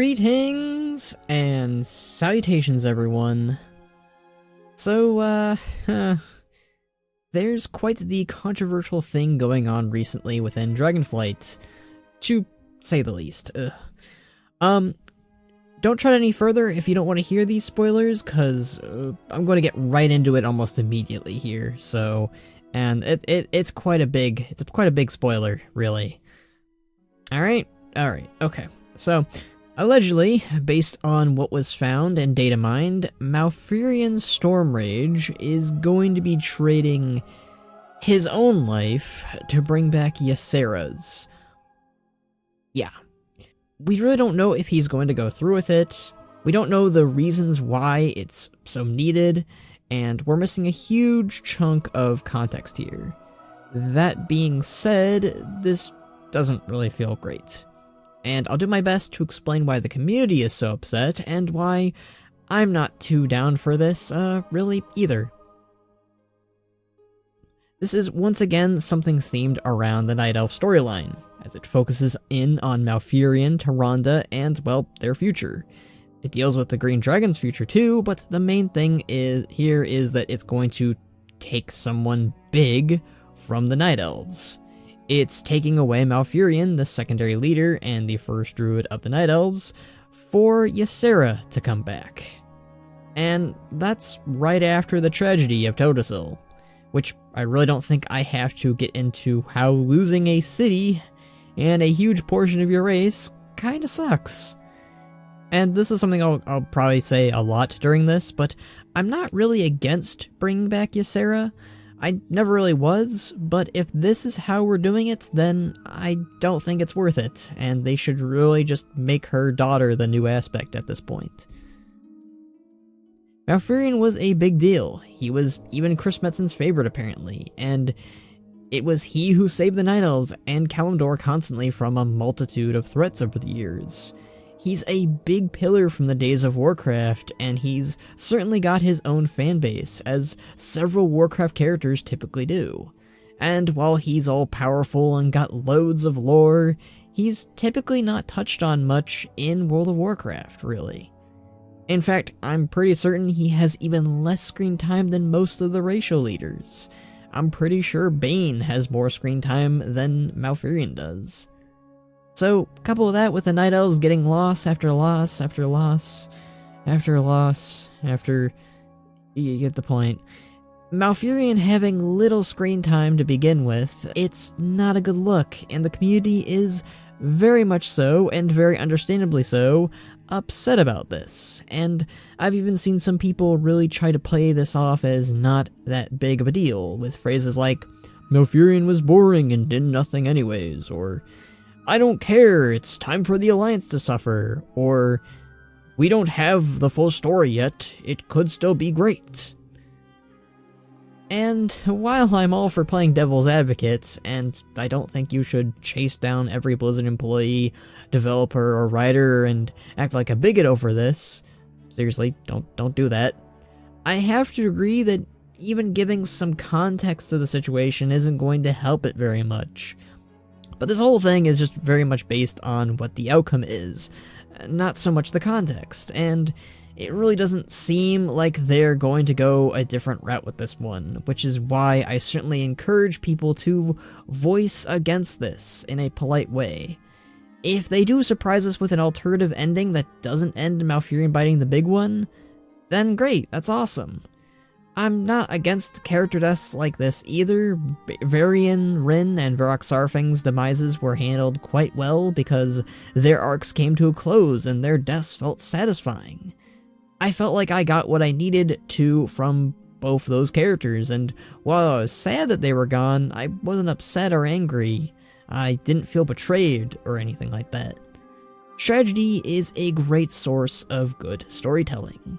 Greetings and salutations, everyone. So, there's quite the controversial thing going on recently within Dragonflight, to say the least. Don't tread any further if you don't want to hear these spoilers, because I'm going to get right into it almost immediately here. So, and it's quite a big spoiler, really. All right, okay. So, allegedly, based on what was found and data mined, Malfurion's Storm Rage is going to be trading his own life to bring back Ysera's. Yeah. We really don't know if he's going to go through with it. We don't know the reasons why it's so needed, and we're missing a huge chunk of context here. That being said, this doesn't really feel great. And I'll do my best to explain why the community is so upset, and why I'm not too down for this, really, either. This is once again something themed around the Night Elf storyline, as it focuses in on Malfurion, Tyrande, and, well, their future. It deals with the Green Dragon's future too, but the main thing here is that it's going to take someone big from the Night Elves. It's taking away Malfurion, the secondary leader and the first druid of the Night Elves, for Ysera to come back. And that's right after the tragedy of Totasil, which I really don't think I have to get into how losing a city and a huge portion of your race kinda sucks. And this is something I'll probably say a lot during this, but I'm not really against bringing back Ysera. I never really was, but if this is how we're doing it, then I don't think it's worth it, and they should really just make her daughter the new aspect at this point. Malfurion was a big deal. He was even Chris Metzen's favorite, apparently, and it was he who saved the Night Elves and Kalimdor constantly from a multitude of threats over the years. He's a big pillar from the days of Warcraft, and he's certainly got his own fanbase, as several Warcraft characters typically do. And while he's all powerful and got loads of lore, he's typically not touched on much in World of Warcraft, really. In fact, I'm pretty certain he has even less screen time than most of the racial leaders. I'm pretty sure Bane has more screen time than Malfurion does. So, couple that with the Night Elves getting loss after loss after loss after loss after... you get the point. Malfurion having little screen time to begin with, it's not a good look, and the community is very much so, and very understandably so, upset about this. And I've even seen some people really try to play this off as not that big of a deal, with phrases like, Malfurion was boring and did nothing anyways, or I don't care, it's time for the Alliance to suffer, or we don't have the full story yet, it could still be great. And while I'm all for playing devil's advocate, and I don't think you should chase down every Blizzard employee, developer, or writer and act like a bigot over this, seriously, don't do that, I have to agree that even giving some context to the situation isn't going to help it very much. But this whole thing is just very much based on what the outcome is, not so much the context, and it really doesn't seem like they're going to go a different route with this one, which is why I certainly encourage people to voice against this in a polite way. If they do surprise us with an alternative ending that doesn't end in Malfurion biting the big one, then great, that's awesome. I'm not against character deaths like this either. Varian, Rin, and Varrock Sarfang's demises were handled quite well because their arcs came to a close and their deaths felt satisfying. I felt like I got what I needed to from both those characters, and while I was sad that they were gone, I wasn't upset or angry. I didn't feel betrayed or anything like that. Tragedy is a great source of good storytelling.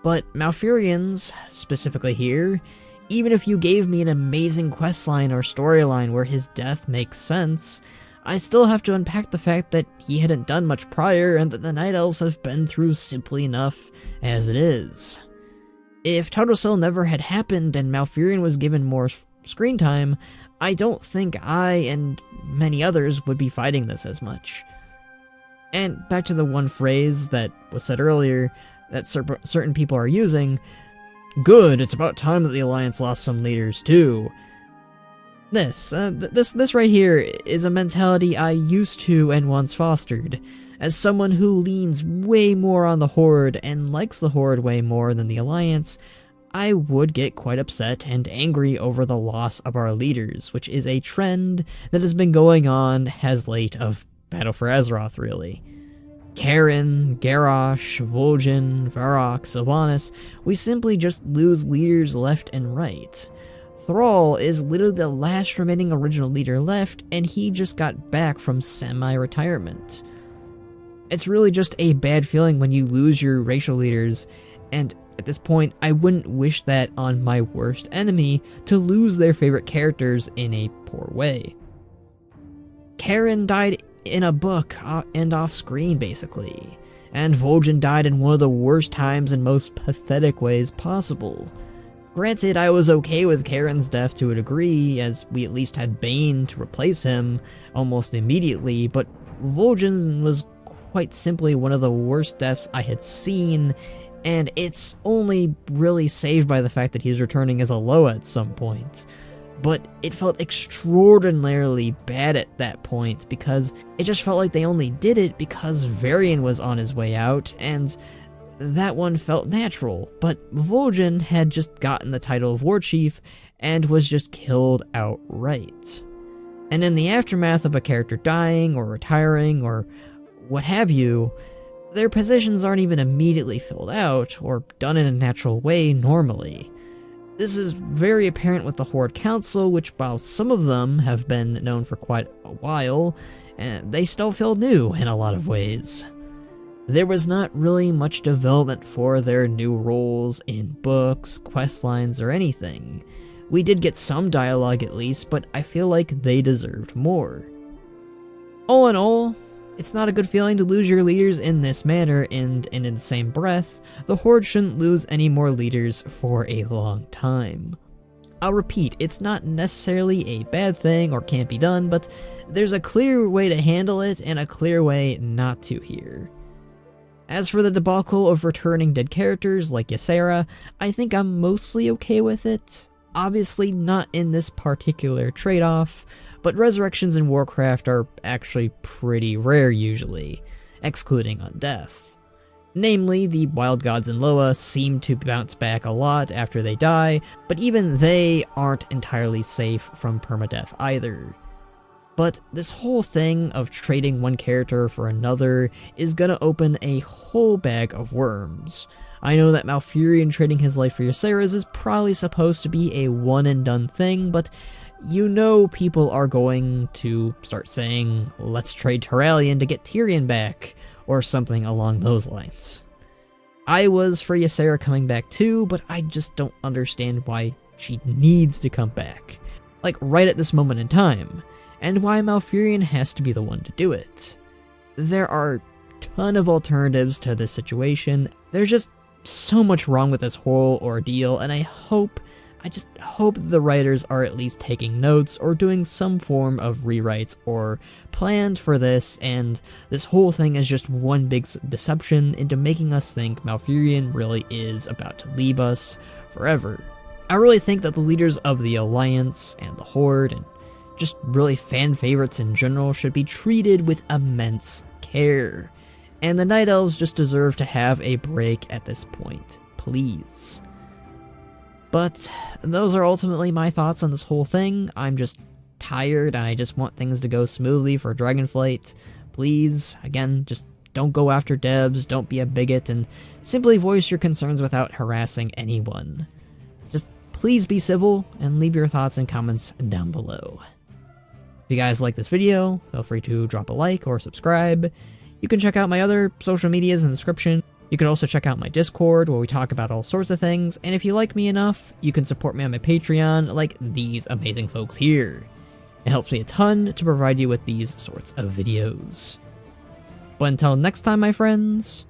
But Malfurion's, specifically here, even if you gave me an amazing questline or storyline where his death makes sense, I still have to unpack the fact that he hadn't done much prior and that the Night Elves have been through simply enough as it is. If Totasil never had happened and Malfurion was given more screen time, I don't think I and many others would be fighting this as much. And back to the one phrase that was said earlier that certain people are using, "Good, it's about time that the Alliance lost some leaders too." This right here is a mentality I used to and once fostered. As someone who leans way more on the Horde and likes the Horde way more than the Alliance, I would get quite upset and angry over the loss of our leaders, which is a trend that has been going on as late of Battle for Azeroth, really. Karen, Garrosh, Vol'jin, Varrock, Sylvanas, we simply just lose leaders left and right. Thrall is literally the last remaining original leader left, and he just got back from semi-retirement. It's really just a bad feeling when you lose your racial leaders, and at this point, I wouldn't wish that on my worst enemy to lose their favorite characters in a poor way. Karen died in a book and off-screen, basically, and Vol'jin died in one of the worst times and most pathetic ways possible. Granted, I was okay with Karen's death to a degree, as we at least had Bane to replace him almost immediately, but Vol'jin was quite simply one of the worst deaths I had seen, and it's only really saved by the fact that he's returning as a Loa at some point. But it felt extraordinarily bad at that point, because it just felt like they only did it because Varian was on his way out, and that one felt natural. But Vol'jin had just gotten the title of War Chief, and was just killed outright. And in the aftermath of a character dying, or retiring, or what have you, their positions aren't even immediately filled out, or done in a natural way normally. This is very apparent with the Horde Council, which while some of them have been known for quite a while, they still feel new in a lot of ways. There was not really much development for their new roles in books, questlines, or anything. We did get some dialogue at least, but I feel like they deserved more. All in all, it's not a good feeling to lose your leaders in this manner, and in the same breath, the Horde shouldn't lose any more leaders for a long time. I'll repeat, it's not necessarily a bad thing or can't be done, but there's a clear way to handle it and a clear way not to here. As for the debacle of returning dead characters like Ysera, I think I'm mostly okay with it. Obviously not in this particular trade-off, but resurrections in Warcraft are actually pretty rare usually, excluding Undeath. Namely, the Wild Gods in Loa seem to bounce back a lot after they die, but even they aren't entirely safe from permadeath either. But this whole thing of trading one character for another is gonna open a whole bag of worms. I know that Malfurion trading his life for Ysera's is probably supposed to be a one-and-done thing, but you know people are going to start saying, let's trade Turalyon to get Tyrion back, or something along those lines. I was for Ysera coming back too, but I just don't understand why she needs to come back, like right at this moment in time, and why Malfurion has to be the one to do it. There are a ton of alternatives to this situation. There's just so much wrong with this whole ordeal, and I just hope the writers are at least taking notes or doing some form of rewrites or planned for this, and this whole thing is just one big deception into making us think Malfurion really is about to leave us forever. I really think that the leaders of the Alliance and the Horde, and just really fan favorites in general, should be treated with immense care. And the Night Elves just deserve to have a break at this point, please. But those are ultimately my thoughts on this whole thing. I'm just tired and I just want things to go smoothly for Dragonflight. Please, again, just don't go after devs, don't be a bigot, and simply voice your concerns without harassing anyone. Just please be civil and leave your thoughts and comments down below. If you guys like this video, feel free to drop a like or subscribe. You can check out my other social medias in the description. You can also check out my Discord, where we talk about all sorts of things, and if you like me enough, you can support me on my Patreon like these amazing folks here. It helps me a ton to provide you with these sorts of videos. But until next time, my friends,